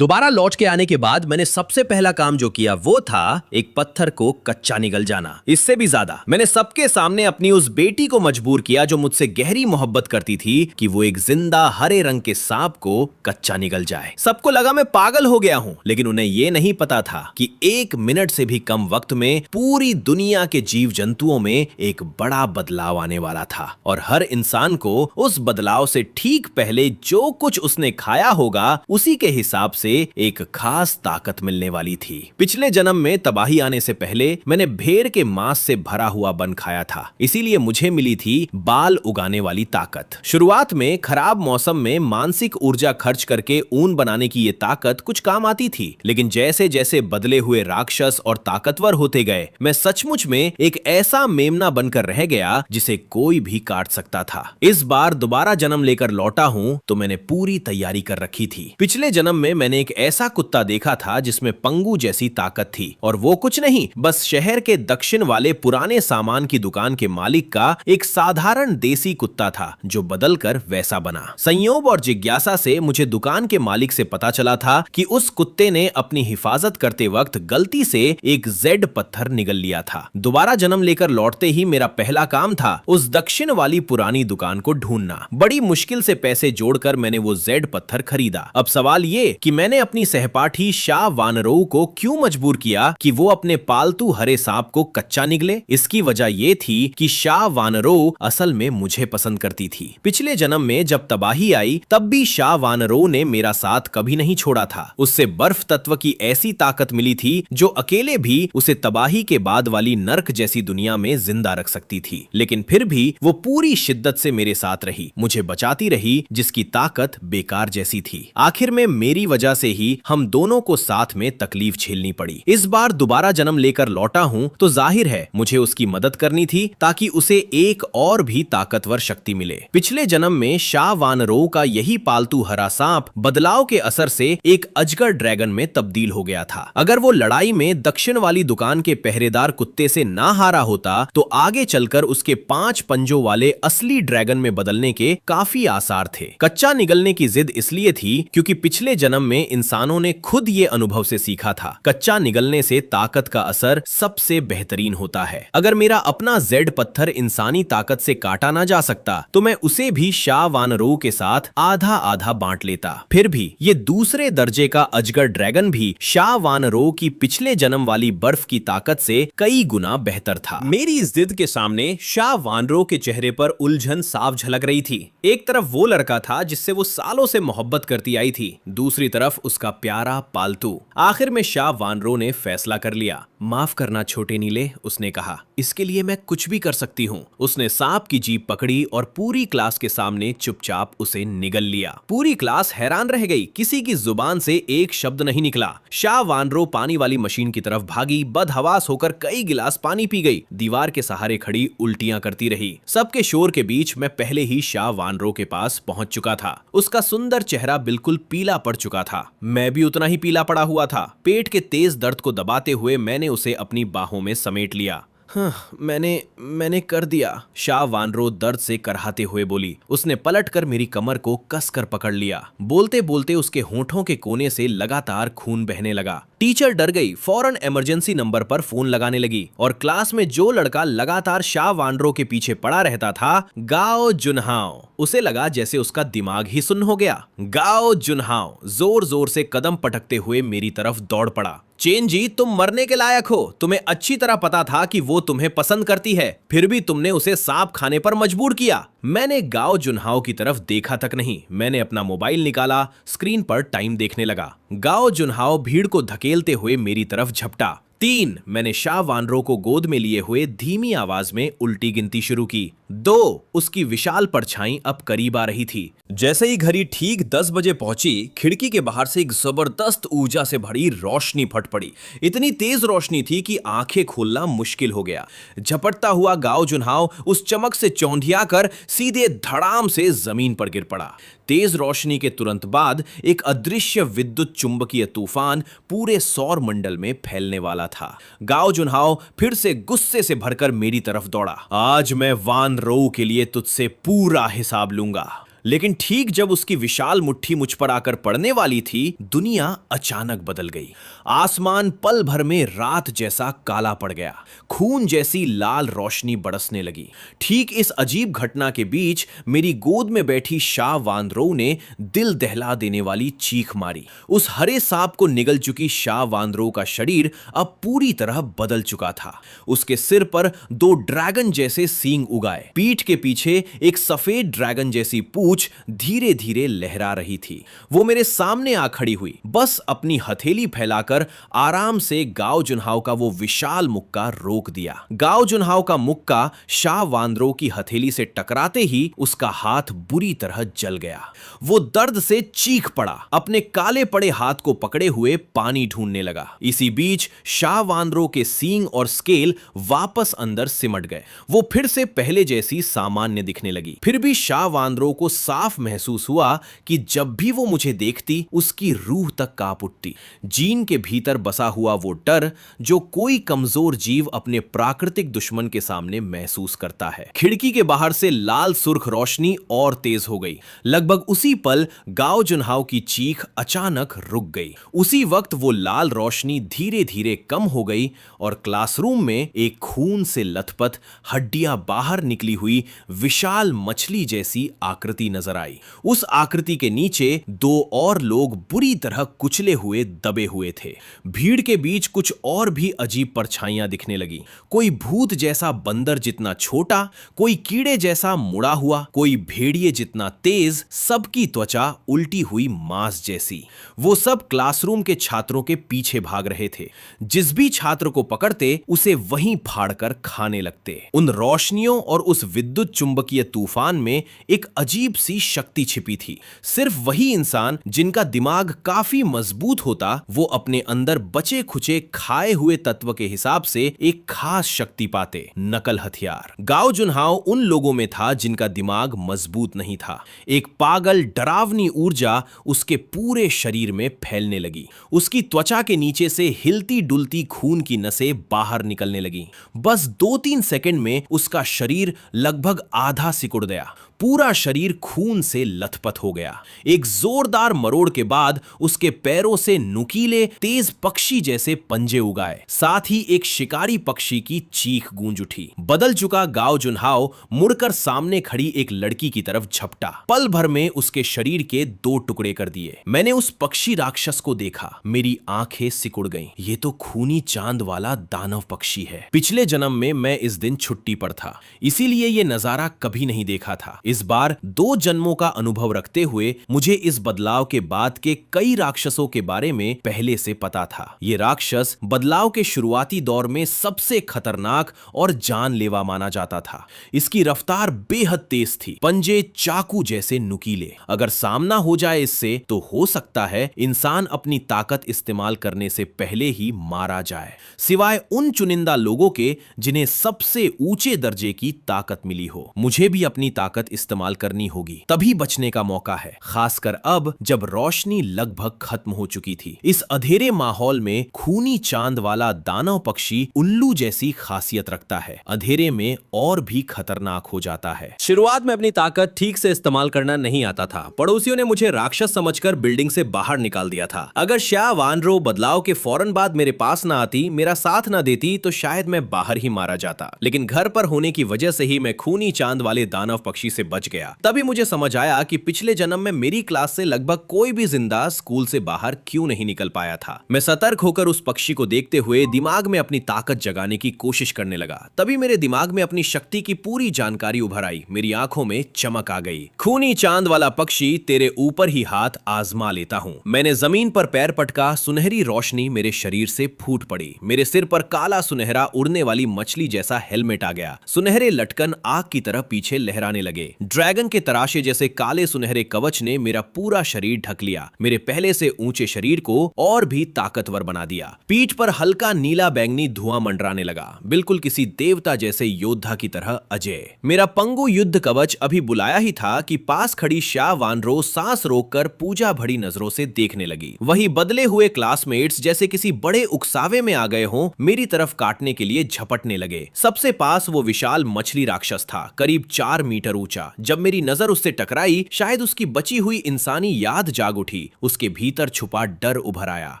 दोबारा लौट के आने के बाद मैंने सबसे पहला काम जो किया वो था एक पत्थर को कच्चा निगल जाना। इससे भी ज्यादा मैंने सबके सामने अपनी उस बेटी को मजबूर किया जो मुझसे गहरी मोहब्बत करती थी कि वो एक जिंदा हरे रंग के सांप को कच्चा निगल जाए। सबको लगा मैं पागल हो गया हूं, लेकिन उन्हें ये नहीं पता था कि 1 मिनट से भी कम वक्त में पूरी दुनिया के जीव जंतुओं में एक बड़ा बदलाव आने वाला था और हर इंसान को उस बदलाव से ठीक पहले जो कुछ उसने खाया होगा उसी के हिसाब से एक खास ताकत मिलने वाली थी। पिछले जन्म में तबाही आने से पहले मैंने भेड़ के मांस से भरा हुआ बन खाया था, इसीलिए मुझे मिली थी बाल उगाने वाली ताकत। शुरुआत में खराब मौसम में मानसिक ऊर्जा खर्च करके ऊन बनाने की ये ताकत कुछ काम आती थी, लेकिन जैसे जैसे बदले हुए राक्षस और ताकतवर होते गए मैं सचमुच में एक ऐसा मेमना बनकर रह गया जिसे कोई भी काट सकता था। इस बार दोबारा जन्म लेकर लौटा हूं तो मैंने पूरी तैयारी कर रखी थी। पिछले जन्म में मैंने एक ऐसा कुत्ता देखा था जिसमें पंगू जैसी ताकत थी और वो कुछ नहीं बस शहर के दक्षिण वाले पुराने सामान की दुकान के मालिक का एक साधारण देसी कुत्ता था जो बदलकर वैसा बना। संयोग और जिज्ञासा से मुझे दुकान के मालिक से पता चला था कि उस कुत्ते ने अपनी हिफाजत करते वक्त गलती से एक जेड पत्थर निगल लिया था। दोबारा जन्म लेकर लौटते ही मेरा पहला काम था उस दक्षिण वाली पुरानी दुकान को ढूंढना। बड़ी मुश्किल से पैसे जोड़कर मैंने वो जेड पत्थर खरीदा। अब सवाल ये कि मैंने अपनी सहपाठी शाह वानरों को क्यों मजबूर किया कि वो अपने पालतू हरे सांप को कच्चा निगले। इसकी वजह ये थी कि शाह वानरों असल में मुझे पसंद करती थी। पिछले जन्म में जब तबाही आई तब भी शाह वानरों ने मेरा साथ कभी नहीं छोड़ा था। उससे बर्फ तत्व की ऐसी ताकत मिली थी जो अकेले भी उसे तबाही के बाद वाली नर्क जैसी दुनिया में जिंदा रख सकती थी, लेकिन फिर भी वो पूरी शिद्दत से मेरे साथ रही, मुझे बचाती रही जिसकी ताकत बेकार जैसी थी। आखिर में मेरी वजह से ही हम दोनों को साथ में तकलीफ झेलनी पड़ी। इस बार दोबारा जन्म लेकर लौटा हूं तो जाहिर है मुझे उसकी मदद करनी थी ताकि उसे एक और भी ताकतवर शक्ति मिले। पिछले जन्म में शाह वानरों का यही पालतू हरा सांप बदलाव के असर से एक अजगर ड्रैगन में तब्दील हो गया था। अगर वो लड़ाई में दक्षिण वाली दुकान के पहरेदार कुत्ते से ना हारा होता तो आगे चलकर उसके 5 पंजों वाले असली ड्रैगन में बदलने के काफी आसार थे। कच्चा निगलने की जिद इसलिए थी क्योंकि पिछले जन्म में इंसानों ने खुद ये अनुभव से सीखा था कच्चा निगलने से ताकत का असर सबसे बेहतरीन होता है। अगर मेरा अपना जेड पत्थर इंसानी ताकत से काटा ना जा सकता तो मैं उसे भी शाह वानरों के साथ आधा आधा बांट लेता। फिर भी ये दूसरे दर्जे का अजगर ड्रैगन भी शाह वानरों की पिछले जन्म वाली बर्फ की ताकत से कई गुना बेहतर था। मेरी इस जिद के सामने शाह वानरों के चेहरे पर उलझन साफ झलक रही थी। एक तरफ वो लड़का था जिससे वो सालों से मोहब्बत करती आई थी, दूसरी तरफ उसका प्यारा पालतू। आखिर में शाह वानरों ने फैसला कर लिया। माफ करना छोटे नीले, उसने कहा, इसके लिए मैं कुछ भी कर सकती हूँ। उसने सांप की जीभ पकड़ी और पूरी क्लास के सामने चुपचाप उसे निगल लिया। पूरी क्लास हैरान रह गई, किसी की जुबान से एक शब्द नहीं निकला। शाह वानरों पानी वाली मशीन की तरफ भागी, बदहवास होकर कई गिलास पानी पी गई, दीवार के सहारे खड़ी उल्टियां करती रही। सबके शोर के बीच मैं पहले ही शाह वानरों के पास पहुंच चुका था। उसका सुंदर चेहरा बिल्कुल पीला पड़ चुका था, मैं भी उतना ही पीला पड़ा हुआ था। पेट के तेज दर्द को दबाते हुए मैंने उसे अपनी बाहों में समेट लिया। हाँ, मैंने कर दिया, शाह वानरो दर्द से करहाते हुए बोली। उसने पलटकर मेरी कमर को कसकर पकड़ लिया। बोलते बोलते उसके होंठों के कोने से लगातार खून बहने लगा। टीचर डर गई, फौरन इमरजेंसी नंबर पर फोन लगाने लगी और क्लास में जो लड़का लगातार शाह वानरो के पीछे पड़ा रहता था, गाओ जुनहाओ, उसे लगा जैसे उसका दिमाग ही सुन्न हो गया। गाओ जुनहाओ जोर जोर से कदम पटकते हुए मेरी तरफ दौड़ पड़ा। चेन जी, तुम मरने के लायक हो। तुम्हें अच्छी तरह पता था कि वो तुम्हें पसंद करती है, फिर भी तुमने उसे सांप खाने पर मजबूर किया। मैंने गाओ जुनहाओ की तरफ देखा तक नहीं। मैंने अपना मोबाइल निकाला, स्क्रीन पर टाइम देखने लगा। गाओ जुनहाओ भीड़ को धकेलते हुए मेरी तरफ झपटा। 3, मैंने शाह वानरों को गोद में लिए हुए धीमी आवाज में उल्टी गिनती शुरू की। 2, उसकी विशाल परछाई अब करीब आ रही थी। जैसे ही घड़ी ठीक 10 बजे पहुंची, खिड़की के बाहर से एक जबरदस्त ऊर्जा से भरी रोशनी फट पड़ी। इतनी तेज रोशनी थी कि आंखें खोलना मुश्किल हो गया। झपटता हुआ गाओ जुनहाओ उस चमक से चौंधिया कर सीधे धड़ाम से जमीन पर गिर पड़ा। तेज रोशनी के तुरंत बाद एक अदृश्य विद्युत चुंबकीय तूफान पूरे सौर मंडल में फैलने वाला था। गाओ जुनहाओ फिर से गुस्से से भरकर मेरी तरफ दौड़ा। आज मैं वानरों के लिए तुझसे पूरा हिसाब लूंगा। लेकिन ठीक जब उसकी विशाल मुट्ठी मुझ पर आकर पड़ने वाली थी, दुनिया अचानक बदल गई। आसमान पल भर में रात जैसा काला पड़ गया, खून जैसी लाल रोशनी बरसने लगी। ठीक इस अजीब घटना के बीच मेरी गोद में बैठी शाह वांद्रो ने दिल दहला देने वाली चीख मारी। उस हरे सांप को निगल चुकी शाह वांद्रो का शरीर अब पूरी तरह बदल चुका था। उसके सिर पर 2 ड्रैगन जैसे सींग उगाए, पीठ के पीछे एक सफेद ड्रैगन जैसी पूंछ धीरे धीरे लहरा रही थी। वो मेरे सामने आ खड़ी हुई, बस अपनी हथेली फैलाकर आराम से गाओ जुन्हाव का वो विशाल मुक्का रोक दिया। गाओ जुन्हाव का मुक्का शाह वांद्रो की हथेली से टकराते ही उसका हाथ बुरी तरह जल गया। वो दर्द से चीख पड़ा, अपने काले पड़े हाथ को पकड़े हुए पानी ढूंढने लगा। इसी बीच शाह वांद्रो के सींग और स्केल वापस अंदर सिमट गए। वो फिर से पहले जैसी सामान्य दिखने लगी। फिर भी शाह वांद्रो को साफ महसूस हुआ कि जब भी वो मुझे देखती उसकी रूह तक कांप उठती। जीन के भीतर बसा हुआ वो डर जो कोई कमजोर जीव अपने प्राकृतिक दुश्मन के सामने महसूस करता है। खिड़की के बाहर से लाल सुर्ख रोशनी और तेज हो गई। लगभग उसी पल गाओ जुन्हाव की चीख अचानक रुक गई। उसी वक्त वो लाल रोशनी धीरे धीरे कम हो गई और क्लासरूम में एक खून से लथपथ, हड्डियां बाहर निकली हुई विशाल मछली जैसी आकृति नजर आई। उस आकृति के नीचे 2 और लोग बुरी तरह कुचले हुए दबे हुए थे। भीड़ के बीच कुछ और भी अजीब परछाइयां दिखने लगी। कोई भूत जैसा बंदर जितना छोटा, कोई कीड़े जैसा मुड़ा हुआ, कोई भेड़िए जितना तेज, सबकी त्वचा उल्टी हुई मांस जैसी। वो सब क्लासरूम के छात्रों के पीछे भाग रहे थे। जिस भी छात्र को पकड़ते उसे वहीं फाड़कर खाने लगते। उन रोशनियों और उस विद्युत चुंबकीय तूफान में एक अजीब सी शक्ति छिपी थी। सिर्फ वही इंसान जिनका दिमाग काफी मजबूत होता, वो अपने अंदर बचे खुचे खाए हुए तत्व के हिसाब से एक खास शक्ति पाते, नकल हथियार। गाओ जुन्हाव उन लोगों में था जिनका दिमाग मजबूत नहीं था। एक पागल डरावनी ऊर्जा उसके पूरे शरीर में फैलने लगी। उसकी त्वचा के नीचे से हिलती डुलती खून की नसें बाहर निकलने लगी। बस 2-3 सेकंड में उसका शरीर लगभग आधा सिकुड़ गया। पूरा शरीर खून से लथपथ हो गया। एक जोरदार मरोड़ के बाद उसके पैरों से नुकीले तेज पक्षी जैसे पंजे उगाए। साथ ही एक शिकारी पक्षी की चीख गूंज उठी। बदल चुका गाओ जुन्हाव मुड़कर सामने खड़ी एक लड़की की तरफ झपटा। पल भर में उसके शरीर के 2 टुकड़े कर दिए। मैंने उस पक्षी राक्षस को देखा। मेरी आंखें सिकुड़ गईं। ये तो खूनी चांद वाला दानव पक्षी है। पिछले जन्म में मैं इस दिन छुट्टी पर था, इसीलिए ये नजारा कभी नहीं देखा था। इस बार 2 जन्मों का अनुभव रखते हुए मुझे इस बदलाव के बाद के कई राक्षसों के बारे में पहले से पता था। ये राक्षस बदलाव के शुरुआती दौर में सबसे खतरनाक और जानलेवा माना जाता था। इसकी रफ्तार बेहद तेज थी, पंजे चाकू जैसे नुकीले। अगर सामना हो जाए इससे तो हो सकता है इंसान अपनी ताकत इस्तेमाल करने से पहले ही मारा जाए, सिवाय उन चुनिंदा लोगों के जिन्हें सबसे ऊंचे दर्जे की ताकत मिली हो। मुझे भी अपनी ताकत इस्तेमाल करनी होगी, तभी बचने का मौका है, खासकर अब जब रोशनी लगभग खत्म हो चुकी थी। इस अंधेरे माहौल में खूनी चांद वाला दानव पक्षी उल्लू जैसी खासियत रखता है, अंधेरे में और भी खतरनाक हो जाता है। शुरुआत में अपनी ताकत ठीक से इस्तेमाल करना नहीं आता था। पड़ोसियों ने मुझे राक्षस समझकर बिल्डिंग से बाहर निकाल दिया था। अगर शाह वानरो बदलाव के फौरन बाद मेरे पास ना आती, मेरा साथ ना देती, तो शायद मैं बाहर ही मारा जाता। लेकिन घर पर होने की वजह से ही मैं खूनी चांद वाले दानव पक्षी से बच गया। तभी मुझे समझ आया कि पिछले जन्म में मेरी क्लास से लगभग कोई भी जिंदा स्कूल से बाहर क्यों नहीं निकल पाया था। मैं सतर्क होकर उस पक्षी को देखते हुए दिमाग में अपनी ताकत जगाने की कोशिश करने लगा। तभी मेरे दिमाग में अपनी शक्ति की पूरी जानकारी उभर आई। मेरी आंखों में चमक आ गई। खूनी चांद वाला पक्षी, तेरे ऊपर ही हाथ आजमा लेता हूं। मैंने जमीन पर पैर पटका। सुनहरी रोशनी मेरे शरीर से फूट पड़ी। मेरे सिर पर काला सुनहरा उड़ने वाली मछली जैसा हेलमेट आ गया। सुनहरे लटकन आग की तरह पीछे लहराने लगे। ड्रैगन के तराशे जैसे काले सुनहरे कवच ने मेरा पूरा शरीर ढक लिया। मेरे पहले से ऊंचे शरीर को और भी ताकतवर बना दिया। पीठ पर हल्का नीला बैंगनी धुआं मंडराने लगा, बिल्कुल किसी देवता जैसे योद्धा की तरह अजय। मेरा पंगु युद्ध कवच अभी बुलाया ही था कि पास खड़ी शाह वानरो सांस रोककर पूजा भरी नजरों से देखने लगी। वही बदले हुए क्लासमेट्स जैसे किसी बड़े उकसावे में आ गए हों, मेरी तरफ काटने के लिए झपटने लगे। सबसे पास वो विशाल मछली राक्षस था, करीब 4 मीटर ऊंचा। पहुंचा। जब मेरी नजर उससे टकराई, शायद उसकी बची हुई इंसानी याद जाग उठी। उसके भीतर छुपा डर उभर आया।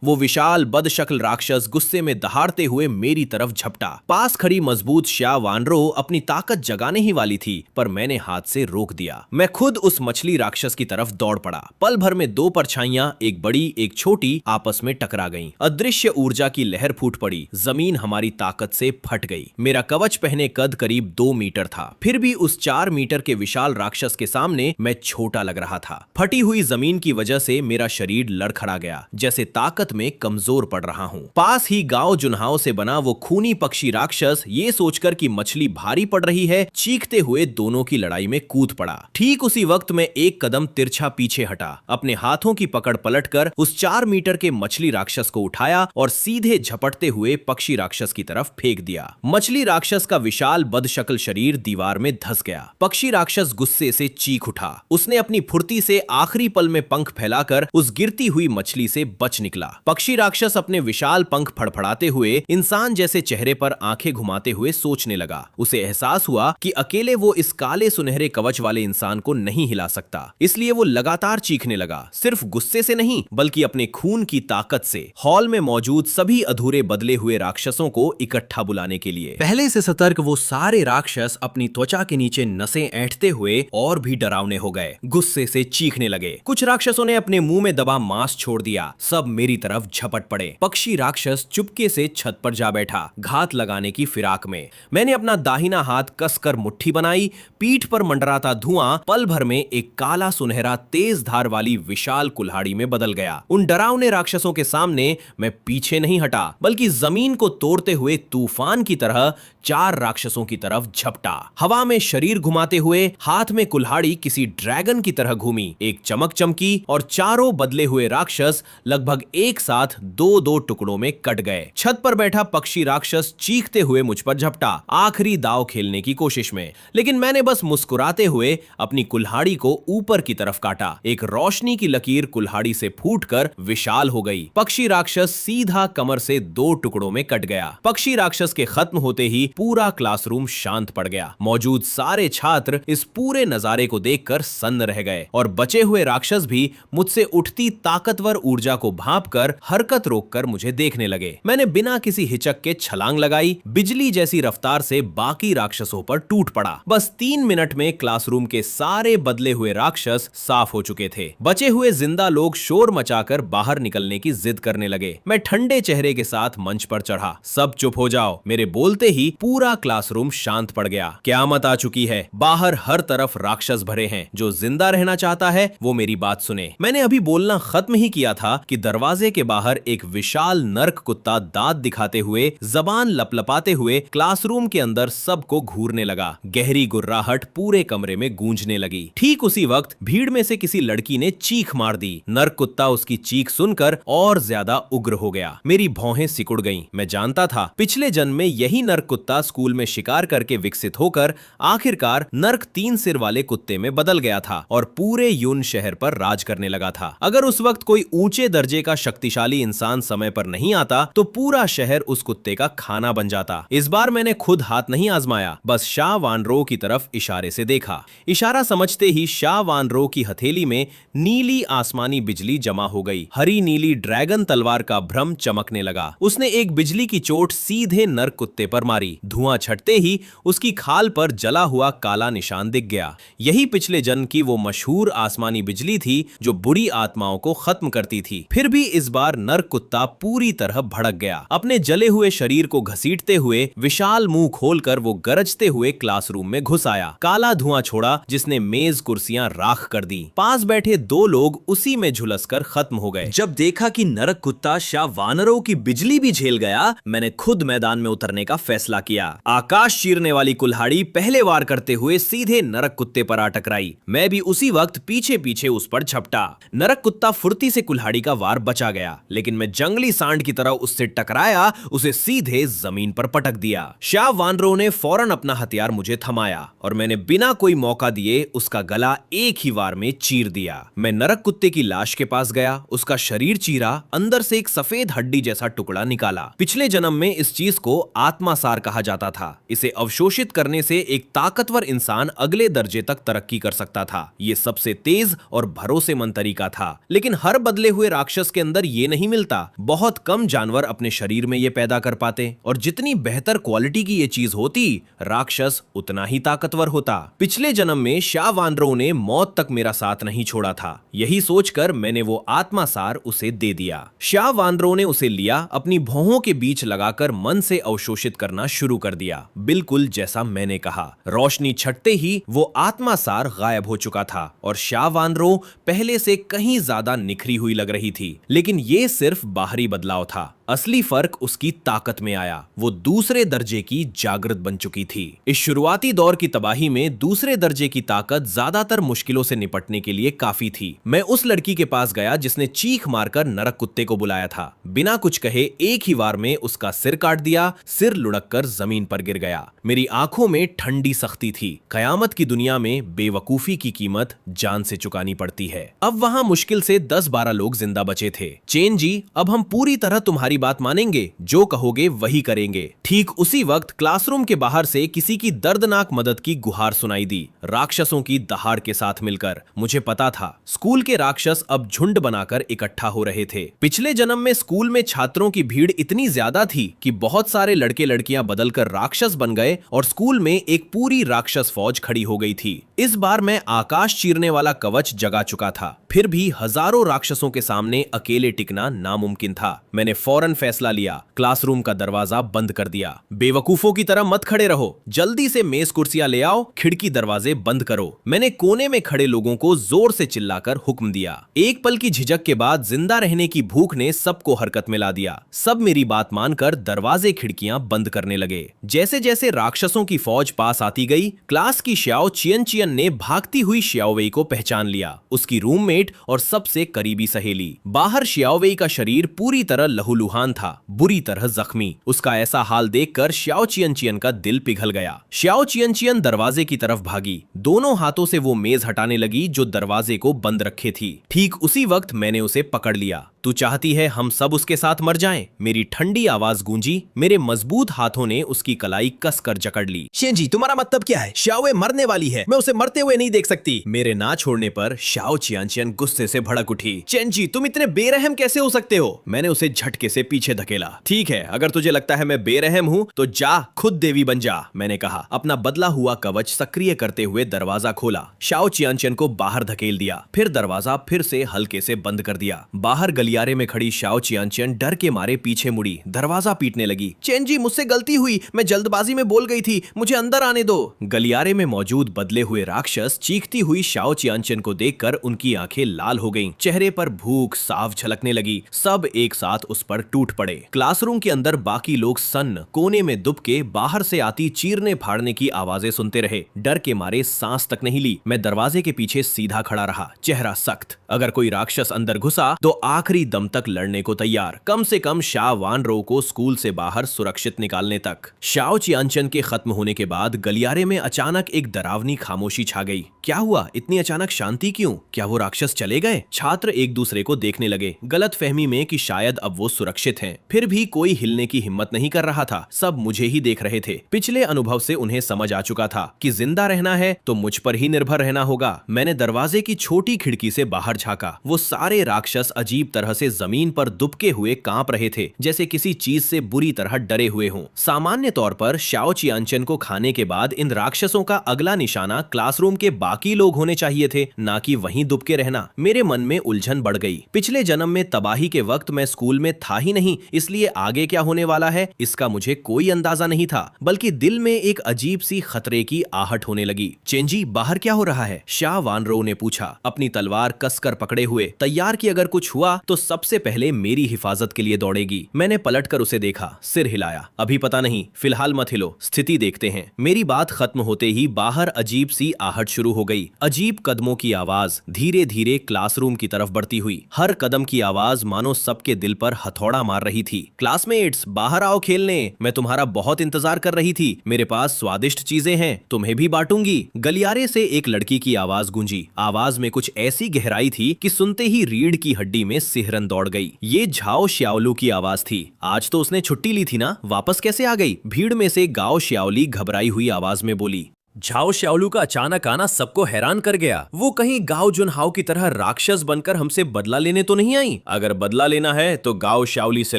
वो विशाल बदशक्ल राक्षस गुस्से में दहाड़ते हुए मेरी तरफ झपटा। पास खड़ी मजबूत श्या वानरो अपनी ताकत जगाने ही वाली थी, पर मैंने हाथ से रोक दिया। मैं खुद उस मछली राक्षस की तरफ दौड़ पड़ा। पल भर में दो परछाइयां, एक बड़ी एक छोटी, आपस में टकरा गईं। अदृश्य ऊर्जा की लहर फूट पड़ी। जमीन हमारी ताकत से फट गई। मेरा कवच पहने कद करीब 2 मीटर था, फिर भी उस 4 मीटर के विशाल राक्षस के सामने मैं छोटा लग रहा था। फटी हुई जमीन की वजह से मेरा शरीर लड़खड़ा गया, जैसे ताकत में कमजोर पड़ रहा हूं। पास ही गांव जुन्हाओं से बना वो खूनी पक्षी राक्षस ये सोचकर कि मछली भारी पड़ रही है, चीखते हुए दोनों की लड़ाई में कूद पड़ा। ठीक उसी वक्त मैं एक कदम तिरछा पीछे हटा, अपने हाथों की पकड़ पलटकर उस 4 मीटर के मछली राक्षस को उठाया और सीधे झपटते हुए पक्षी राक्षस की तरफ फेंक दिया। मछली राक्षस का विशाल बदशक्ल शरीर दीवार में धंस गया। पक्षी राक्षस गुस्से से चीख उठा। उसने अपनी फुर्ती से आखिरी पल में पंख फैलाकर उस गिरती हुई मछली से बच निकला। पक्षी राक्षस अपने विशाल पंख फड़फड़ाते हुए इंसान जैसे चेहरे पर आंखें घुमाते हुए सोचने लगा। उसे एहसास हुआ कि अकेले वो इस काले सुनहरे कवच वाले इंसान को नहीं हिला सकता, इसलिए वो लगातार चीखने लगा, सिर्फ गुस्से से नहीं बल्कि अपने खून की ताकत से। हॉल में मौजूद सभी अधूरे बदले हुए राक्षसों को इकट्ठा बुलाने के लिए। पहले से सतर्क वो सारे राक्षस अपनी त्वचा के नीचे नसें ऐंठते हुए और भी डरावने हो गए। गुस्से से चीखने लगे। कुछ राक्षसों ने अपने मुंह में दबा मांस छोड़ दिया। सब मेरी तरफ झपट पड़े। पक्षी राक्षस चुपके से छत पर जा बैठा, घात लगाने की फिराक में। मैंने अपना दाहिना हाथ कसकर मुट्ठी बनाई। पीठ पर मंडराता धुआं पल भर में एक काला सुनहरा तेज धार वाली विशाल कुल्हाड़ी में बदल गया। उन डरावने राक्षसों के सामने मैं पीछे नहीं हटा, बल्कि जमीन को तोड़ते हुए तूफान की तरह 4 राक्षसों की तरफ झपटा। हवा में शरीर घुमाते हुए हाथ में कुल्हाड़ी किसी ड्रैगन की तरह घूमी। एक चमक चमकी और चारों बदले हुए राक्षस लगभग एक साथ 2-2 टुकड़ों में कट गए। छत पर बैठा पक्षी राक्षस चीखते हुए मुझ पर झपटा, आखिरी दांव खेलने की कोशिश में। लेकिन मैंने बस मुस्कुराते हुए अपनी कुल्हाड़ी को ऊपर की तरफ काटा। एक रोशनी की लकीर कुल्हाड़ी से फूटकर विशाल हो गई। पक्षी राक्षस सीधा कमर से 2 टुकड़ों में कट गया। पक्षी राक्षस के खत्म होते ही पूरा क्लासरूम शांत पड़ गया। मौजूद सारे छात्र इस पूरे नजारे को देखकर सन्न रह गए और बचे हुए राक्षस भी मुझसे उठती ताकतवर ऊर्जा को भांपकर हरकत रोककर मुझे देखने लगे। मैंने बिना किसी हिचक के छलांग लगाई। बिजली जैसी रफ्तार से बाकी राक्षसों पर टूट पड़ा। बस 3 मिनट में क्लासरूम के सारे बदले हुए राक्षस साफ हो चुके थे। बचे हुए जिंदा लोग शोर मचाकर बाहर निकलने की जिद करने लगे। मैं ठंडे चेहरे के साथ मंच पर चढ़ा। सब चुप हो जाओ। मेरे बोलते ही पूरा क्लासरूम शांत पड़ गया। क़यामत आ चुकी है। बाहर हर तरफ राक्षस भरे हैं। जो जिंदा रहना चाहता है वो मेरी बात सुने। मैंने अभी बोलना खत्म ही किया था कि दरवाजे के बाहर एक विशाल नर्क कुत्ता दांत दिखाते हुए, जबान लपलपाते हुए क्लासरूम के अंदर सबको घूरने लगा। गहरी गुर्राहट पूरे कमरे में गूंजने लगी। ठीक उसी वक्त भीड़ में से किसी लड़की ने चीख मार दी। नर्क कुत्ता उसकी चीख सुनकर और ज्यादा उग्र हो गया। मेरी भौहें सिकुड़ गईं। मैं जानता था पिछले जन्म में यही नर्क कुत्ता स्कूल में शिकार करके विकसित होकर आखिरकार नर्क 3 सिर वाले कुत्ते में बदल गया था और पूरे यून शहर पर राज करने लगा था। अगर उस वक्त कोई ऊंचे दर्जे का शक्तिशाली इंसान समय पर नहीं आता तो पूरा शहर उस कुत्ते का खाना बन जाता। इस बार मैंने खुद हाथ नहीं आजमाया, बस शाह वानरो की तरफ इशारे से देखा। इशारा समझते ही शाह वानरो की हथेली में नीली आसमानी बिजली जमा हो गई। हरी नीली ड्रैगन तलवार का भ्रम चमकने लगा। उसने एक बिजली की चोट सीधे नर्क कुत्ते पर मारी। धुआं छटते ही उसकी खाल पर जला हुआ काला निशान दिख गया। यही पिछले जन्म की वो मशहूर आसमानी बिजली थी जो बुरी आत्माओं को खत्म करती थी। फिर भी इस बार नर्क कुत्ता पूरी तरह भड़क गया। अपने जले हुए शरीर को घसीटते हुए विशाल मुंह खोलकर वो गरजते हुए क्लासरूम में घुस आया। काला धुआं छोड़ा जिसने मेज कुर्सियां राख कर दी। पास बैठे 2 लोग उसी में झुलसकर खत्म हो गए। जब देखा कि नरक कुत्ता शाह वानरों की बिजली भी झेल गया, मैंने खुद मैदान में उतरने का फैसला किया। आकाश चीरने वाली कुल्हाड़ी पहले वार करते हुए सीधे नरक कुत्ते पर आ टकराई। मैं भी उसी वक्त पीछे पीछे उस पर झपटा। नरक कुत्ता फुर्ती से कुल्हाड़ी का वार बचा गया, लेकिन मैं जंगली सांड की तरह उससे टकराया, उसे सीधे जमीन पर पटक दिया। शाह वानरों ने फौरन अपना हथियार मुझे थमाया और मैंने बिना कोई मौका दिए उसका गला एक ही वार में चीर दिया। मैं नरक कुत्ते की लाश के पास गया, उसका शरीर चीरा, अंदर से एक सफेद हड्डी जैसा टुकड़ा निकाला। पिछले जन्म में इस चीज को आत्मासार कहा जाता था। इसे अवशोषित करने से एक ताकतवर इंसान अगले दर्जे तक तरक्की कर सकता था। ये सबसे तेज और भरोसेमंद तरीका था। लेकिन हर बदले हुए राक्षस के अंदर ये नहीं मिलता। बहुत कम जानवर अपने शरीर में ये पैदा कर पाते, और जितनी बेहतर क्वालिटी की ये चीज होती, राक्षस उतना ही ताकतवर होता। पिछले जन्म में शाह वानरों ने मौत तक मेरा साथ नहीं छोड़ा था। यही सोचकर मैंने वो आत्मासार उसे दे दिया। शाह वानरों ने उसे लिया, अपनी भौहों के बीच लगाकर मन से अवशोषित करना शुरू कर दिया, बिल्कुल जैसा मैंने कहा। रोशनी छटते ही वो आत्मासार गायब हो चुका था और शाह वानरों पहले से कहीं ज्यादा निखरी हुई लग रही थी। लेकिन ये सिर्फ बाहरी बदलाव था, असली फर्क उसकी ताकत में आया। वो दूसरे दर्जे की जागृत बन चुकी थी। इस शुरुआती दौर की तबाही में दूसरे दर्जे की ताकत ज्यादातर मुश्किलों से निपटने के लिए काफी थी। मैं उस लड़की के पास गया जिसने चीख मारकर नरक कुत्ते को बुलाया था। बिना कुछ कहे एक ही वार में उसका सिर काट दिया। सिर लुढ़क कर जमीन पर गिर गया। मेरी आंखों में ठंडी सख्ती थी। कयामत की दुनिया में बेवकूफी की कीमत जान से चुकानी पड़ती है। अब वहां मुश्किल से 10-12 लोग जिंदा बचे थे। चेन जी, अब हम पूरी तरह तुम्हारी बात मानेंगे, जो कहोगे वही करेंगे। ठीक उसी वक्त क्लासरूम के बाहर से किसी की दर्दनाक मदद की गुहार सुनाई दी, राक्षसों की दहाड़ के साथ मिलकर। मुझे पता था स्कूल के राक्षस अब झुंड बनाकर इकट्ठा हो रहे थे। पिछले जन्म में स्कूल में छात्रों की भीड़ इतनी ज्यादा थी कि बहुत सारे लड़के लड़कियां बदलकर राक्षस बन गए और स्कूल में एक पूरी राक्षस फौज खड़ी हो गई थी। इस बार मैं आकाश चीरने वाला कवच जगा चुका था। फिर भी हजारों राक्षसों के सामने अकेले टिकना नामुमकिन था। मैंने फौरन फैसला लिया, क्लासरूम का दरवाजा बंद कर दिया। बेवकूफों की तरह मत खड़े रहो, जल्दी से मेज कुर्सियां ले आओ, खिड़की दरवाजे बंद करो। मैंने कोने में खड़े लोगों को जोर से चिल्लाकर हुक्म दिया। एक पल की झिझक के बाद जिंदा रहने की भूख ने सबको हरकत में ला दिया। सब मेरी बात मानकर दरवाजे खिड़कियां बंद करने लगे। जैसे जैसे राक्षसों की फौज पास आती गई, क्लास की श्याओ चियन चियन ने भागती हुई श्याओवेई को पहचान लिया, उसकी रूममेट और सबसे करीबी सहेली। बाहर श्याओवेई का शरीर पूरी तरह लहूलुहान था, बुरी तरह जख्मी। उसका ऐसा हाल देखकर श्याओ चियन चियन का दिल पिघल गया। श्याओ चियन चियन दरवाजे की तरफ भागी। दोनों हाथों से वो मेज हटाने लगी जो दरवाजे को बंद रखे थी। ठीक उसी वक्त मैंने उसे पकड़ लिया। तू चाहती है हम सब उसके साथ मर जाएं? मेरी ठंडी आवाज गूंजी। मेरे मजबूत हाथों ने उसकी कलाई कसकर जकड़ ली। शेंजी, तुम्हारा मतलब क्या है? श्याओवे मरने वाली है, मैं उसे मरते हुए नहीं देख सकती। मेरे ना छोड़ने पर श्याओ चियन गुस्से से भड़क उठी। चेंजी, तुम इतने बेरहम कैसे हो सकते हो? मैंने उसे झटके से पीछे धकेला। ठीक है, अगर तुझे लगता है मैं बेरहम हूँ तो जा खुद देवी बन जा, मैंने कहा। अपना बदला हुआ कवच सक्रिय करते हुए दरवाजा खोला। श्याओ चियन को बाहर धकेल दिया, फिर दरवाजा फिर से हल्के से बंद कर दिया। बाहर गलियारे में खड़ी श्याओ चियन डर के मारे पीछे मुड़ी, दरवाजा पीटने लगी। चेंजी, मुझसे गलती हुई, मैं जल्दबाजी में बोल गई थी, मुझे अंदर आने दो। गलियारे में मौजूद बदले हुए राक्षस चीखती हुई श्याओ चियन को देखकर उनकी आंखें लाल हो गईं, चेहरे पर भूख साफ झलकने लगी। सब एक साथ उस पर टूट पड़े। क्लासरूम के अंदर बाकी लोग सन्न कोने में दुबके बाहर से आती चीरने फाड़ने की आवाजें सुनते रहे। डर के मारे सांस तक नहीं ली। मैं दरवाजे के पीछे सीधा खड़ा रहा, चेहरा सख्त। अगर कोई राक्षस अंदर घुसा तो आखिरी दम तक लड़ने को तैयार, कम से कम शाह वानरो को स्कूल से बाहर सुरक्षित निकालने तक। श्याओ चियन के खत्म होने के बाद गलियारे में अचानक एक डरावनी खामोशी छा गई। क्या हुआ? इतनी अचानक शांति क्यों? क्या वो राक्षस चले गए? छात्र एक दूसरे को देखने लगे, गलत फहमी में कि शायद अब वो सुरक्षित हैं। फिर भी कोई हिलने की हिम्मत नहीं कर रहा था। सब मुझे ही देख रहे थे। पिछले अनुभव से उन्हें समझ आ चुका था कि जिंदा रहना है तो मुझ पर ही निर्भर रहना होगा। मैंने दरवाजे की छोटी खिड़की से बाहर झांका। वो सारे राक्षस अजीब तरह से जमीन पर दुबके हुए कांप रहे थे, जैसे किसी चीज से बुरी तरह डरे हुए हों। सामान्य तौर पर श्याओ चियन को खाने के बाद इन राक्षसों का अगला निशाना क्लासरूम के बाकी लोग होने चाहिए थे, ना कि वहीं दुबके रहना। मेरे मन में उलझन बढ़ गई। पिछले जन्म में तबाही के वक्त मैं स्कूल में था ही नहीं, इसलिए आगे क्या होने वाला है इसका मुझे कोई अंदाजा नहीं था, बल्कि दिल में एक अजीब सी खतरे की आहट होने लगी। चेंजी, बाहर क्या हो रहा है? शाह वानरो ने पूछा, अपनी तलवार कसकर पकड़े हुए, तैयार कि अगर कुछ हुआ तो सबसे पहले मेरी हिफाजत के लिए दौड़ेगी। मैंने पलटकर उसे देखा, सिर हिलाया। अभी पता नहीं, फिलहाल मत हिलो, स्थिति देखते हैं। मेरी बात खत्म होते ही बाहर अजीब सी आहट शुरू हो गई। अजीब कदमों की आवाज धीरे धीरे क्लासरूम की तरफ बढ़ती हुई। हर कदम की आवाज मानो सबके दिल पर हथौड़ा मार रही थी। क्लासमेट्स, बाहर आओ खेलने, मैं तुम्हारा बहुत इंतजार कर रही थी। मेरे पास स्वादिष्ट चीजें हैं, तुम्हें भी बांटूंगी। गलियारे से एक लड़की की आवाज गूंजी। आवाज में कुछ ऐसी गहराई थी कि सुनते ही रीढ़ की हड्डी में सिहरन दौड़ गई। ये झाओ श्याओलू की आवाज थी। आज तो उसने छुट्टी ली थी ना, वापस कैसे आ गई? भीड़ में से गाओ श्याओली घबराई हुई आवाज में बोली। झाओ शाओलू का अचानक आना सबको हैरान कर गया। वो कहीं गाओ जुनहाओ की तरह राक्षस बनकर हमसे बदला लेने तो नहीं आई। अगर बदला लेना है तो गाओ शाओली से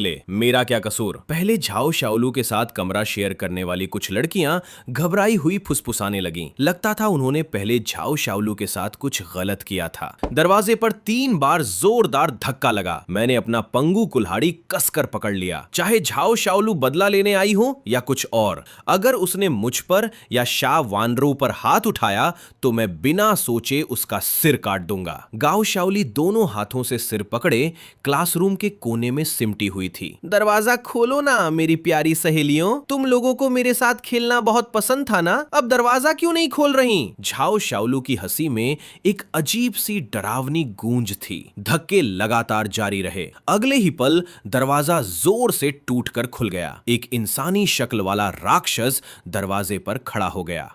ले, मेरा क्या कसूर। पहले झाओ शाओलू के साथ कमरा शेयर करने वाली कुछ लड़कियां घबराई हुई फुसफुसाने लगीं। लगता था उन्होंने पहले झाओ शाओलू के साथ कुछ गलत किया था। दरवाजे पर 3 बार जोरदार धक्का लगा। मैंने अपना पंगु कुल्हाड़ी कसकर पकड़ लिया। चाहे झाओ शाओलू बदला लेने आई हो या कुछ और, अगर उसने मुझ पर या शाह वानरो पर हाथ उठाया तो मैं बिना सोचे उसका सिर काट दूंगा। गाओ शाओली दोनों हाथों से सिर पकड़े क्लासरूम के कोने में सिमटी हुई थी। दरवाजा खोलो ना मेरी प्यारी सहेलियों, तुम लोगों को मेरे साथ खेलना बहुत पसंद था ना, अब दरवाजा क्यों नहीं खोल रही। झाओ शाओलू की हंसी में एक अजीब सी डरावनी गूंज थी। धक्के लगातार जारी रहे। अगले ही पल दरवाजा जोर से टूटकर खुल गया। एक इंसानी शक्ल वाला राक्षस दरवाजे पर खड़ा हो गया।